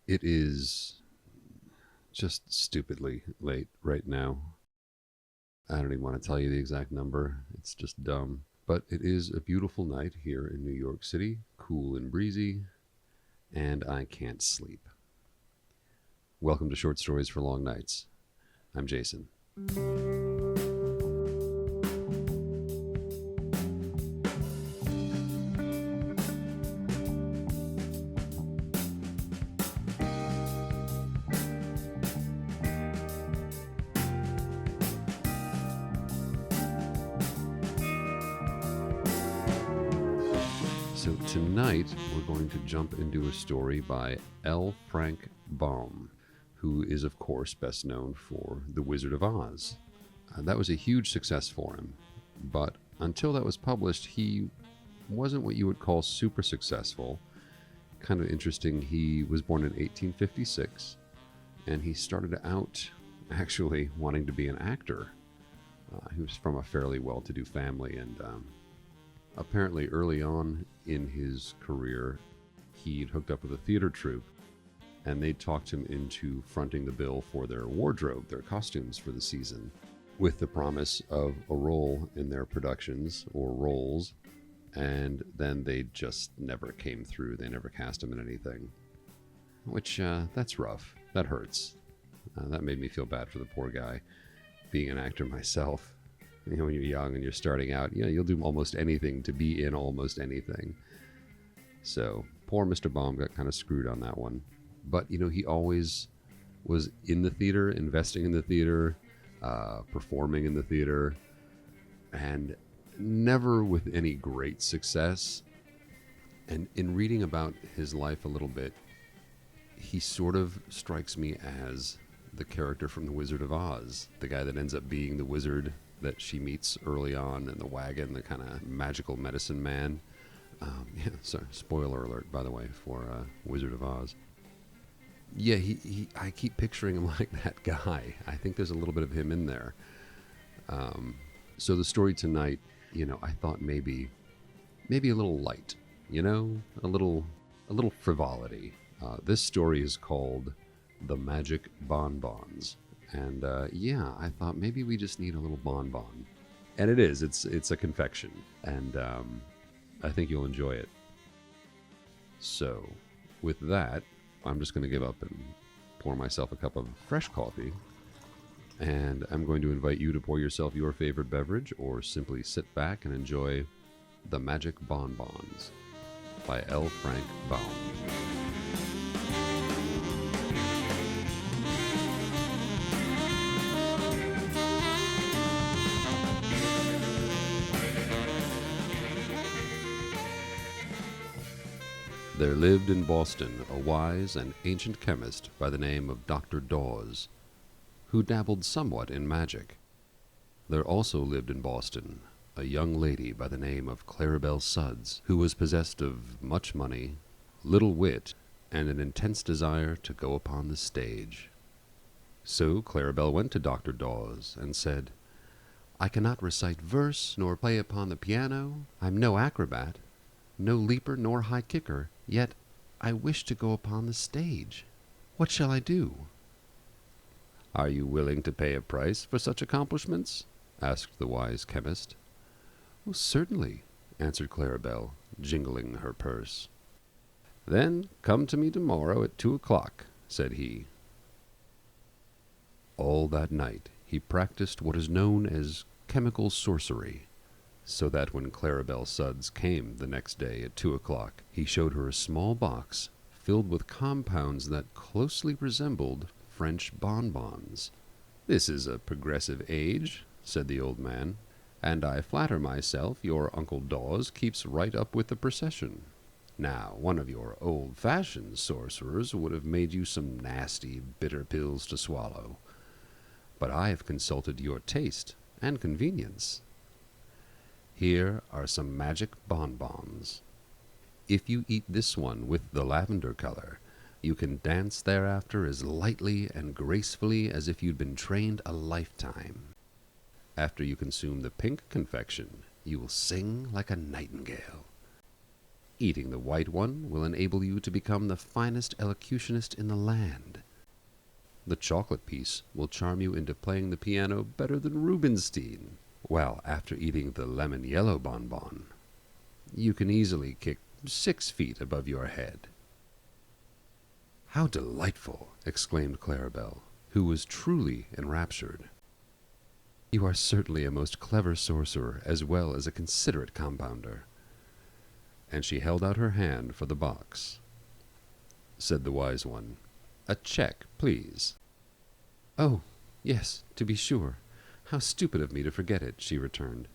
It is just stupidly late right now. I don't even want to tell you the exact number. It's just dumb. But it is a beautiful night here in New York City, cool and breezy, and I can't sleep. Welcome to Short Stories for Long Nights. I'm Jason. So tonight we're going to jump into a story by L. Frank Baum, who is of course best known for The Wizard of Oz. That was a huge success for him, but until that was published, he wasn't what you would call super successful. Kind of interesting, he was born in 1856, and he started out actually wanting to be an actor. He was from a fairly well-to-do family, and apparently early on in his career, he'd hooked up with a theater troupe, and they talked him into fronting the bill for their wardrobe, their costumes for the season, with the promise of a role in their productions, or roles, and then they just never came through. They never cast him in anything, which, that's rough. That hurts. That made me feel bad for the poor guy. Being an actor myself, when you're young and you're starting out, you'll do almost anything to be in almost anything. So poor Mr. Baum got kind of screwed on that one. But, he always was in the theater, investing in the theater, performing in the theater, and never with any great success. And in reading about his life a little bit, he sort of strikes me as the character from The Wizard of Oz, the guy that ends up being the wizard that she meets early on in the wagon, the kind of magical medicine man. Sorry, spoiler alert, by the way, for Wizard of Oz. Yeah, I keep picturing him like that guy. I think there's a little bit of him in there. So the story tonight, I thought maybe a little light, a little frivolity. This story is called The Magic Bonbons. And I thought maybe we just need a little bonbon. And it is. It's a confection. And I think you'll enjoy it. So, with that, I'm just going to give up and pour myself a cup of fresh coffee. And I'm going to invite you to pour yourself your favorite beverage or simply sit back and enjoy The Magic Bonbons by L. Frank Baum. There lived in Boston a wise and ancient chemist by the name of Dr. Dawes, who dabbled somewhat in magic. There also lived in Boston a young lady by the name of Claribel Sudds, who was possessed of much money, little wit, and an intense desire to go upon the stage. So Claribel went to Dr. Dawes and said, "I cannot recite verse nor play upon the piano. I'm no acrobat, no leaper nor high kicker, yet I wish to go upon the stage. What shall I do?" "Are you willing to pay a price for such accomplishments?" asked the wise chemist. "Oh, certainly," answered Claribel, jingling her purse. "Then come to me tomorrow at 2:00, said he. All that night he practiced what is known as chemical sorcery, so that when Claribel Sudds came the next day at 2:00, he showed her a small box filled with compounds that closely resembled French bonbons. "This is a progressive age," said the old man, "and I flatter myself your Uncle Dawes keeps right up with the procession. Now, one of your old-fashioned sorcerers would have made you some nasty, bitter pills to swallow. But I have consulted your taste and convenience. Here are some magic bonbons. If you eat this one with the lavender color, you can dance thereafter as lightly and gracefully as if you'd been trained a lifetime. After you consume the pink confection, you will sing like a nightingale. Eating the white one will enable you to become the finest elocutionist in the land. The chocolate piece will charm you into playing the piano better than Rubinstein. While after eating the lemon yellow bonbon, you can easily kick 6 feet above your head." "How delightful!" exclaimed Clarabelle, who was truly enraptured. "You are certainly a most clever sorcerer as well as a considerate compounder." And she held out her hand for the box. Said the wise one, "A check, please." "Oh, yes, to be sure. How stupid of me to forget it," she returned.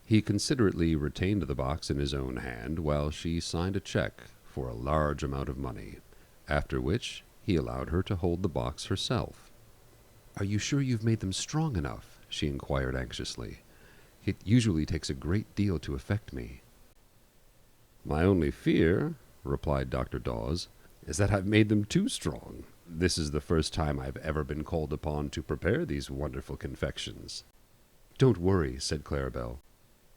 He considerately retained the box in his own hand while she signed a check for a large amount of money, after which he allowed her to hold the box herself. "Are you sure you've made them strong enough?" she inquired anxiously. "It usually takes a great deal to affect me." "My only fear," replied Dr. Dawes, "is that I've made them too strong. This is the first time I've ever been called upon to prepare these wonderful confections." "Don't worry," said Clarabelle.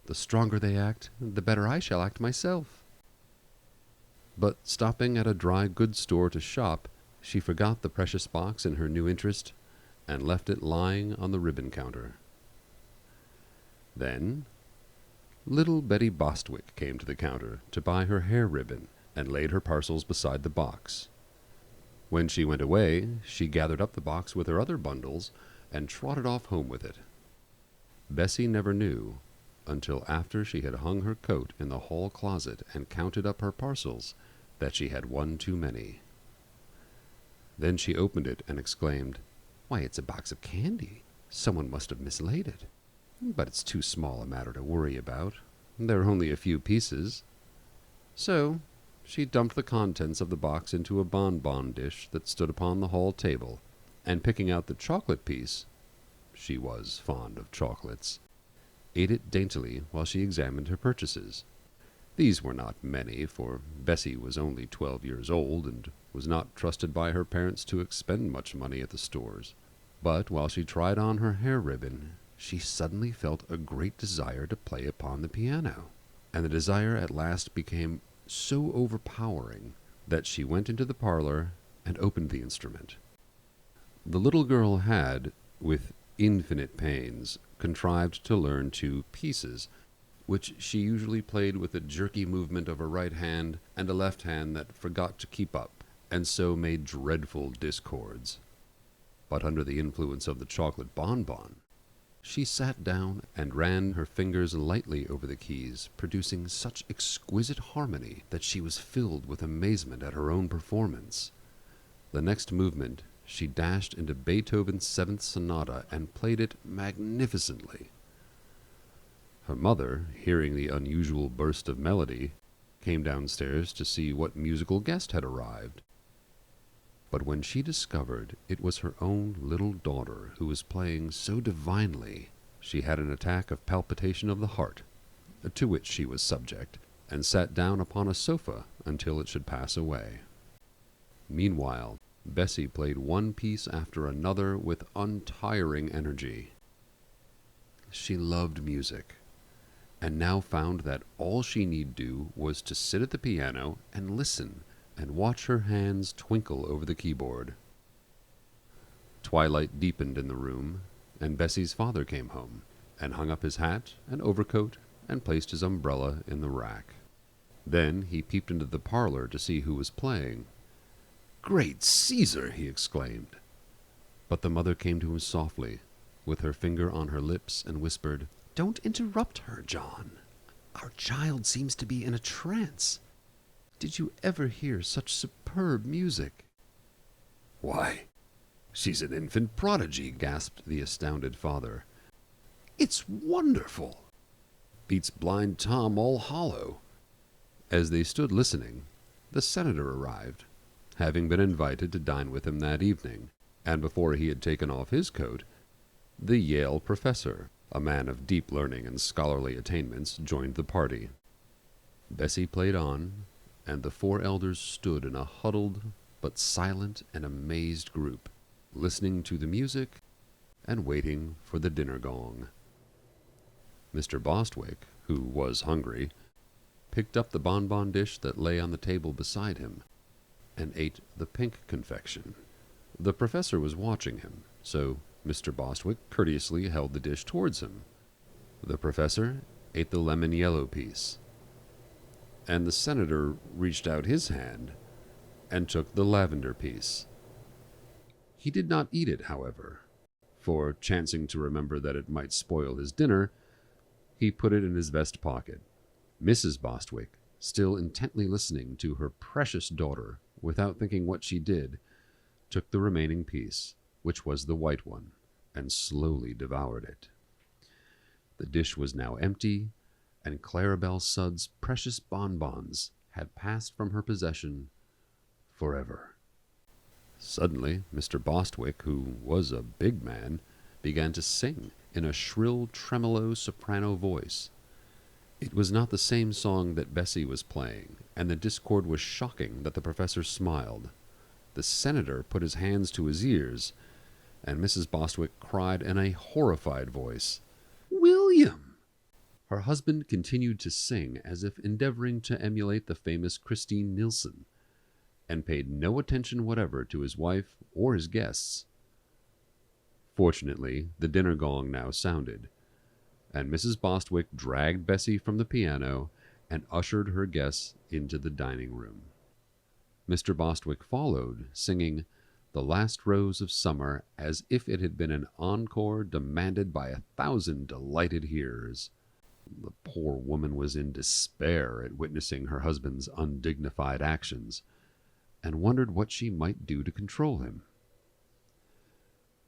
"The stronger they act, the better I shall act myself." But stopping at a dry goods store to shop, she forgot the precious box in her new interest, and left it lying on the ribbon counter. Then little Betty Bostwick came to the counter to buy her hair ribbon, and laid her parcels beside the box. When she went away, she gathered up the box with her other bundles, and trotted off home with it. Bessie never knew, until after she had hung her coat in the hall closet and counted up her parcels, that she had one too many. Then she opened it and exclaimed, "Why, it's a box of candy. Someone must have mislaid it. But it's too small a matter to worry about. There are only a few pieces." So she dumped the contents of the box into a bonbon dish that stood upon the hall table, and picking out the chocolate piece, she was fond of chocolates, ate it daintily while she examined her purchases. These were not many, for Bessie was only 12 years old, and was not trusted by her parents to expend much money at the stores. But while she tried on her hair ribbon, she suddenly felt a great desire to play upon the piano, and the desire at last became so overpowering that she went into the parlor and opened the instrument. The little girl had, with infinite pains, contrived to learn 2 pieces, which she usually played with a jerky movement of her right hand and a left hand that forgot to keep up, and so made dreadful discords. But under the influence of the chocolate bonbon, she sat down and ran her fingers lightly over the keys, producing such exquisite harmony that she was filled with amazement at her own performance. The next movement she dashed into Beethoven's 7th Sonata and played it magnificently. Her mother, hearing the unusual burst of melody, came downstairs to see what musical guest had arrived. But when she discovered it was her own little daughter who was playing so divinely, she had an attack of palpitation of the heart, to which she was subject, and sat down upon a sofa until it should pass away. Meanwhile, Bessie played one piece after another with untiring energy. She loved music, and now found that all she need do was to sit at the piano and listen, and watch her hands twinkle over the keyboard. Twilight deepened in the room, and Bessie's father came home, and hung up his hat and overcoat, and placed his umbrella in the rack. Then he peeped into the parlor to see who was playing. "Great Caesar!" he exclaimed. But the mother came to him softly, with her finger on her lips, and whispered, "Don't interrupt her, John. Our child seems to be in a trance. Did you ever hear such superb music?" "Why, she's an infant prodigy," gasped the astounded father. "It's wonderful. Beats Blind Tom all hollow." As they stood listening, the senator arrived, having been invited to dine with him that evening, and before he had taken off his coat, the Yale professor, a man of deep learning and scholarly attainments, joined the party. Bessie played on, and the 4 elders stood in a huddled but silent and amazed group, listening to the music and waiting for the dinner gong. Mr. Bostwick, who was hungry, picked up the bonbon dish that lay on the table beside him and ate the pink confection. The professor was watching him, so Mr. Bostwick courteously held the dish towards him. The professor ate the lemon yellow piece, and the senator reached out his hand and took the lavender piece. He did not eat it, however, for, chancing to remember that it might spoil his dinner, he put it in his vest pocket. Mrs. Bostwick, still intently listening to her precious daughter without thinking what she did, took the remaining piece, which was the white one, and slowly devoured it. The dish was now empty, and Clarabelle Sudd's precious bonbons had passed from her possession forever. Suddenly, Mr. Bostwick, who was a big man, began to sing in a shrill, tremolo soprano voice. It was not the same song that Bessie was playing, and the discord was shocking that the professor smiled. The senator put his hands to his ears, and Mrs. Bostwick cried in a horrified voice, "William!" Her husband continued to sing as if endeavoring to emulate the famous Christine Nilsson, and paid no attention whatever to his wife or his guests. Fortunately, the dinner gong now sounded, and Mrs. Bostwick dragged Bessie from the piano and ushered her guests into the dining room. Mr. Bostwick followed, singing "The Last Rose of Summer" as if it had been an encore demanded by 1,000 delighted hearers. The poor woman was in despair at witnessing her husband's undignified actions, and wondered what she might do to control him.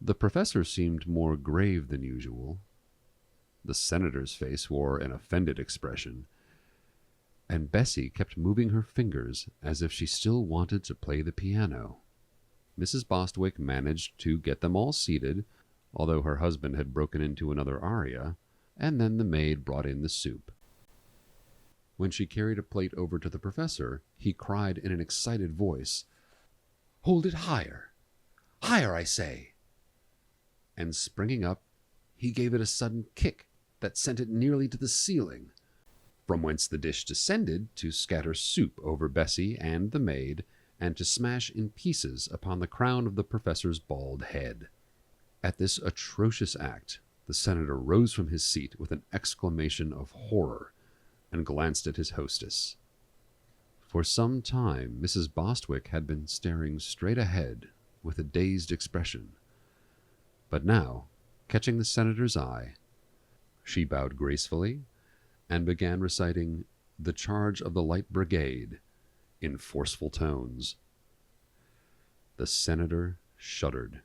The professor seemed more grave than usual. The senator's face wore an offended expression, and Bessie kept moving her fingers as if she still wanted to play the piano. Mrs. Bostwick managed to get them all seated, although her husband had broken into another aria, and then the maid brought in the soup. When she carried a plate over to the professor, he cried in an excited voice, "Hold it higher! Higher, I say!" And springing up, he gave it a sudden kick that sent it nearly to the ceiling, from whence the dish descended to scatter soup over Bessie and the maid, and to smash in pieces upon the crown of the professor's bald head. At this atrocious act, the senator rose from his seat with an exclamation of horror, and glanced at his hostess. For some time Mrs. Bostwick had been staring straight ahead with a dazed expression, but now, catching the senator's eye, she bowed gracefully and began reciting "The Charge of the Light Brigade" in forceful tones. The senator shuddered.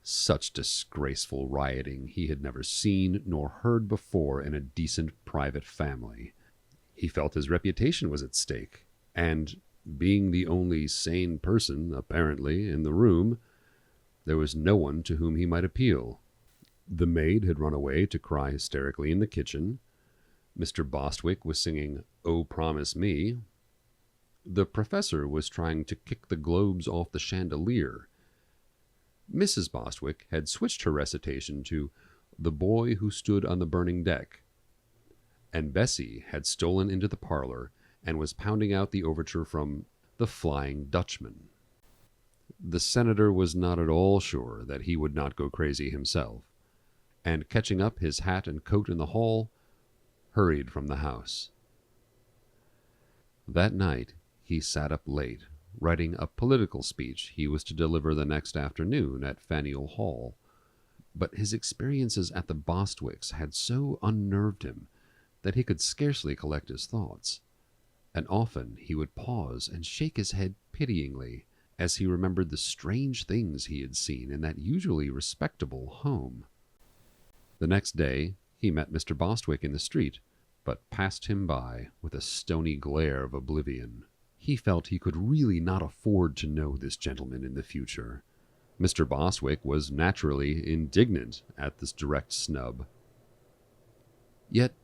Such disgraceful rioting he had never seen nor heard before in a decent private family. He felt his reputation was at stake, and, being the only sane person, apparently, in the room, there was no one to whom he might appeal. The maid had run away to cry hysterically in the kitchen. Mr. Bostwick was singing "Oh, Promise Me." The professor was trying to kick the globes off the chandelier. Mrs. Bostwick had switched her recitation to "The Boy Who Stood on the Burning Deck," and Bessie had stolen into the parlor and was pounding out the overture from "The Flying Dutchman." The senator was not at all sure that he would not go crazy himself, and catching up his hat and coat in the hall, hurried from the house. That night he sat up late, writing a political speech he was to deliver the next afternoon at Faneuil Hall. But his experiences at the Bostwicks had so unnerved him that he could scarcely collect his thoughts, and often he would pause and shake his head pityingly as he remembered the strange things he had seen in that usually respectable home. The next day he met Mr. Bostwick in the street, but passed him by with a stony glare of oblivion. He felt he could really not afford to know this gentleman in the future. Mr. Bostwick was naturally indignant at this direct snub. Yet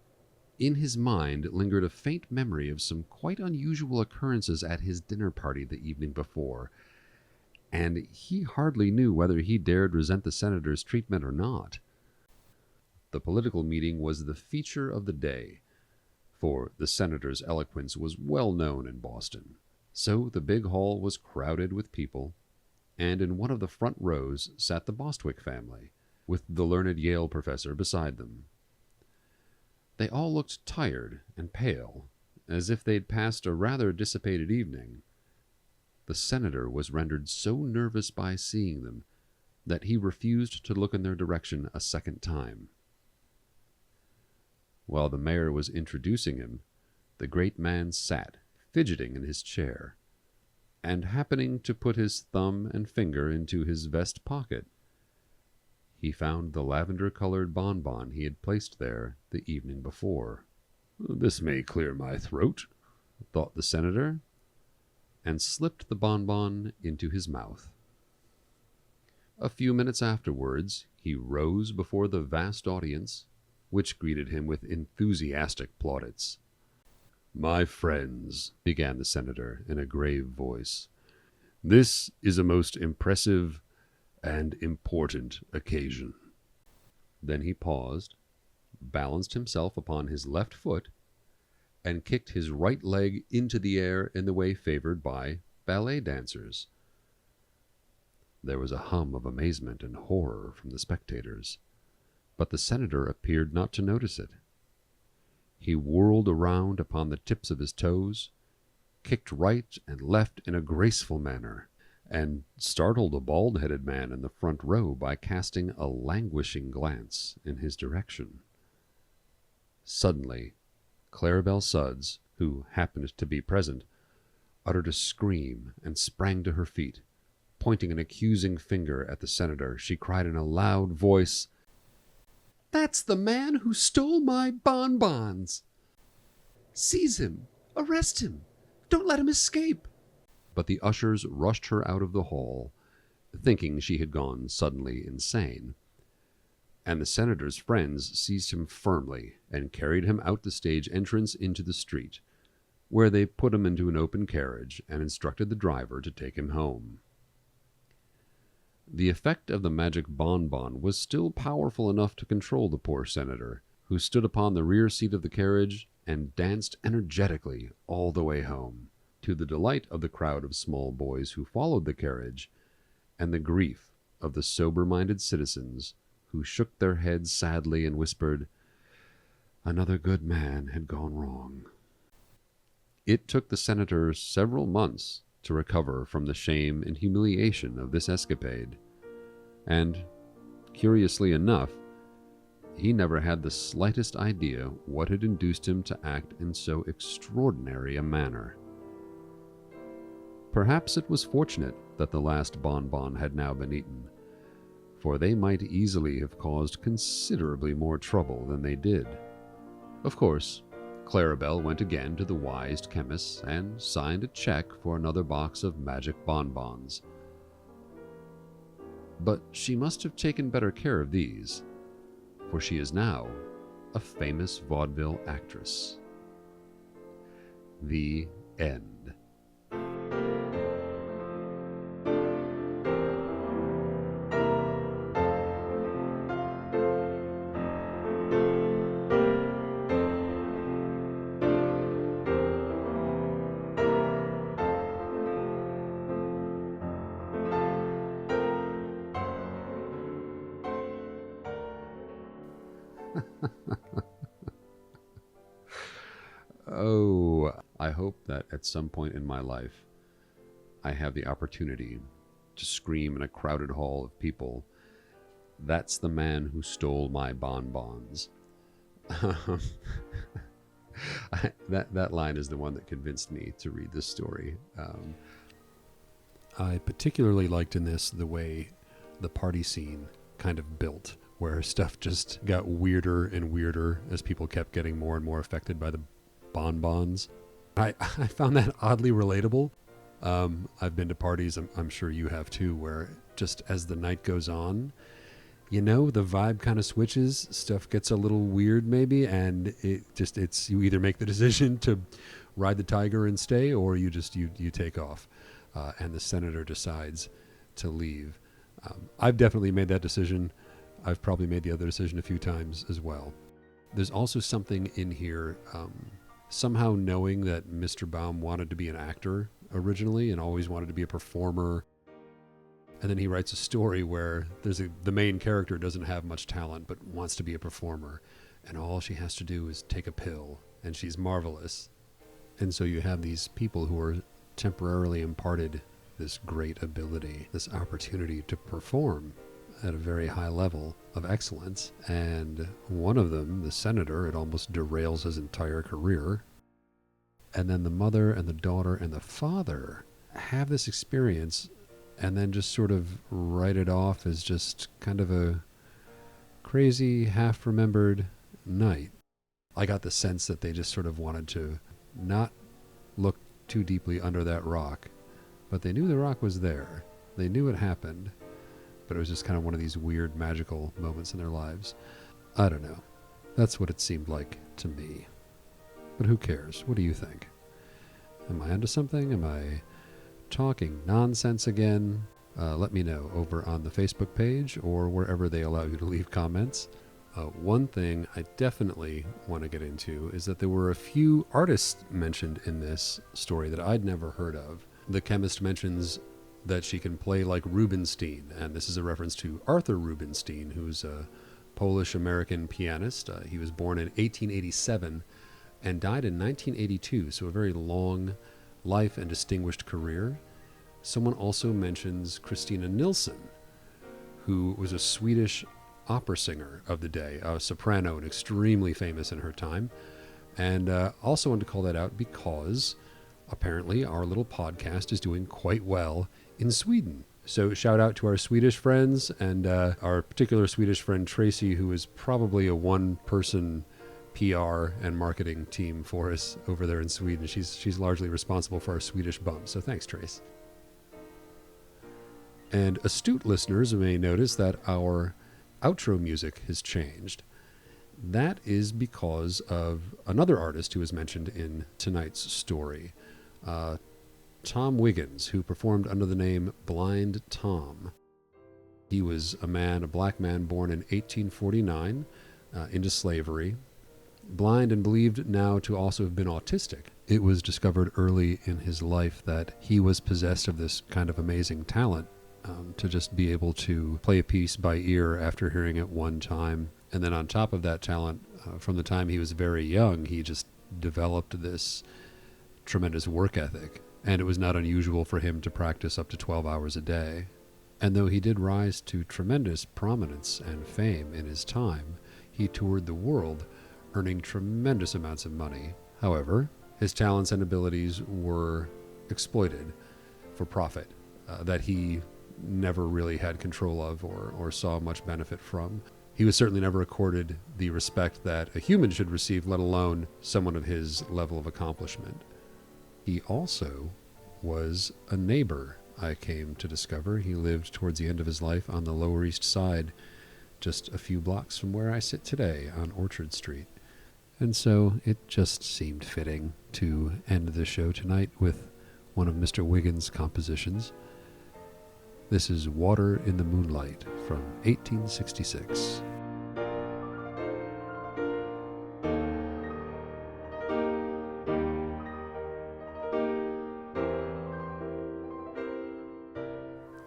in his mind lingered a faint memory of some quite unusual occurrences at his dinner party the evening before, and he hardly knew whether he dared resent the senator's treatment or not. The political meeting was the feature of the day, for the senator's eloquence was well known in Boston. So the big hall was crowded with people, and in one of the front rows sat the Bostwick family, with the learned Yale professor beside them. They all looked tired and pale, as if they'd passed a rather dissipated evening. The senator was rendered so nervous by seeing them that he refused to look in their direction a second time. While the mayor was introducing him, the great man sat, fidgeting in his chair, and happening to put his thumb and finger into his vest pocket, he found the lavender-colored bonbon he had placed there the evening before. "This may clear my throat," thought the senator, and slipped the bonbon into his mouth. A few minutes afterwards, he rose before the vast audience, which greeted him with enthusiastic plaudits. "My friends," began the senator in a grave voice, "this is a most impressive and important occasion." Then he paused, balanced himself upon his left foot, and kicked his right leg into the air in the way favored by ballet dancers. There was a hum of amazement and horror from the spectators, but the senator appeared not to notice it. He whirled around upon the tips of his toes, kicked right and left in a graceful manner, and startled a bald-headed man in the front row by casting a languishing glance in his direction. Suddenly, Claribel Sudds, who happened to be present, uttered a scream and sprang to her feet. Pointing an accusing finger at the senator, she cried in a loud voice, "That's the man who stole my bonbons! Seize him! Arrest him! Don't let him escape!" But the ushers rushed her out of the hall, thinking she had gone suddenly insane, and the senator's friends seized him firmly and carried him out the stage entrance into the street, where they put him into an open carriage and instructed the driver to take him home. The effect of the magic bonbon was still powerful enough to control the poor senator, who stood upon the rear seat of the carriage and danced energetically all the way home, to the delight of the crowd of small boys who followed the carriage, and the grief of the sober-minded citizens who shook their heads sadly and whispered, "Another good man had gone wrong." It took the senator several months to recover from the shame and humiliation of this escapade, and, curiously enough, he never had the slightest idea what had induced him to act in so extraordinary a manner. Perhaps it was fortunate that the last bonbon had now been eaten, for they might easily have caused considerably more trouble than they did. Of course, Claribel went again to the wise chemist and signed a check for another box of magic bonbons. But she must have taken better care of these, for she is now a famous vaudeville actress. The end. Oh, I hope that at some point in my life I have the opportunity to scream in a crowded hall of people, "That's the man who stole my bonbons." That line is the one that convinced me to read this story. I particularly liked in this the way the party scene kind of built, where stuff just got weirder and weirder as people kept getting more and more affected by the bonbons. I found that oddly relatable. I've been to parties, I'm sure you have too, where just as the night goes on, the vibe kind of switches, stuff gets a little weird maybe, and it's you either make the decision to ride the tiger and stay, or you take off, and the senator decides to leave. I've definitely made that decision. I've probably made the other decision a few times as well. There's also something in here somehow knowing that Mr. Baum wanted to be an actor originally and always wanted to be a performer. And then he writes a story where the main character doesn't have much talent but wants to be a performer. And all she has to do is take a pill, and she's marvelous. And so you have these people who are temporarily imparted this great ability, this opportunity to perform at a very high level of excellence. And one of them, the senator, it almost derails his entire career. And then the mother and the daughter and the father have this experience and then just sort of write it off as just kind of a crazy, half-remembered night. I got the sense that they just sort of wanted to not look too deeply under that rock, but they knew the rock was there. They knew it happened, but it was just kind of one of these weird magical moments in their lives. I don't know. That's what it seemed like to me. But who cares? What do you think? Am I onto something? Am I talking nonsense again? Let me know over on the Facebook page or wherever they allow you to leave comments. One thing I definitely want to get into is that there were a few artists mentioned in this story that I'd never heard of. The chemist mentions that she can play like Rubinstein, and this is a reference to Arthur Rubinstein, who's a Polish-American pianist. He was born in 1887 and died in 1982, so a very long life and distinguished career. Someone also mentions Christina Nilsson, who was a Swedish opera singer of the day, a soprano and extremely famous in her time. And also wanted to call that out because apparently our little podcast is doing quite well in Sweden. So shout out to our Swedish friends and our particular Swedish friend Tracy, who is probably a one-person PR and marketing team for us over there in Sweden. She's largely responsible for our Swedish bump. So thanks, Trace. And astute listeners may notice that our outro music has changed. That is because of another artist who was mentioned in tonight's story, Tom Wiggins, who performed under the name Blind Tom. He was a black man born in 1849 into slavery, blind and believed now to also have been autistic. It was discovered early in his life that he was possessed of this kind of amazing talent to just be able to play a piece by ear after hearing it one time. And then on top of that talent, from the time he was very young, he just developed this tremendous work ethic. And it was not unusual for him to practice up to 12 hours a day. And though he did rise to tremendous prominence and fame in his time, he toured the world, earning tremendous amounts of money. However, his talents and abilities were exploited for profit that he never really had control of or saw much benefit from. He was certainly never accorded the respect that a human should receive, let alone someone of his level of accomplishment. He also was a neighbor, I came to discover. He lived towards the end of his life on the Lower East Side, just a few blocks from where I sit today on Orchard Street. And so it just seemed fitting to end the show tonight with one of Mr. Wiggins' compositions. This is Water in the Moonlight from 1866.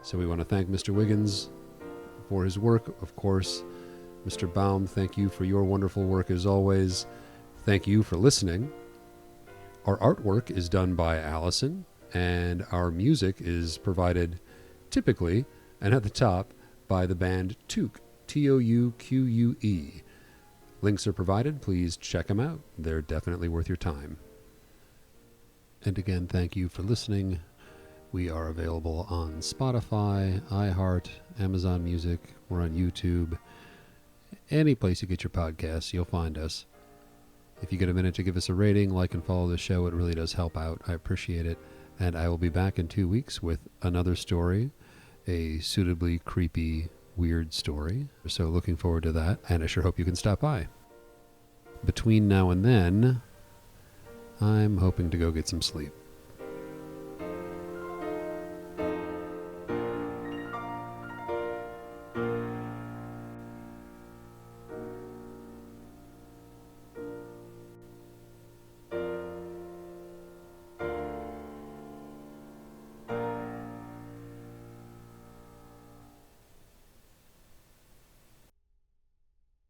So we want to thank Mr. Wiggins for his work, of course. Mr. Baum, thank you for your wonderful work as always. Thank you for listening. Our artwork is done by Allison, and our music is provided typically, and at the top, by the band Touque, Touque. Links are provided. Please check them out. They're definitely worth your time. And again, thank you for listening. We are available on Spotify, iHeart, Amazon Music. We're on YouTube. Any place you get your podcasts, you'll find us. If you get a minute to give us a rating, like and follow the show, it really does help out. I appreciate it. And I will be back in 2 weeks with another story, a suitably creepy, weird story. So looking forward to that, and I sure hope you can stop by. Between now and then, I'm hoping to go get some sleep.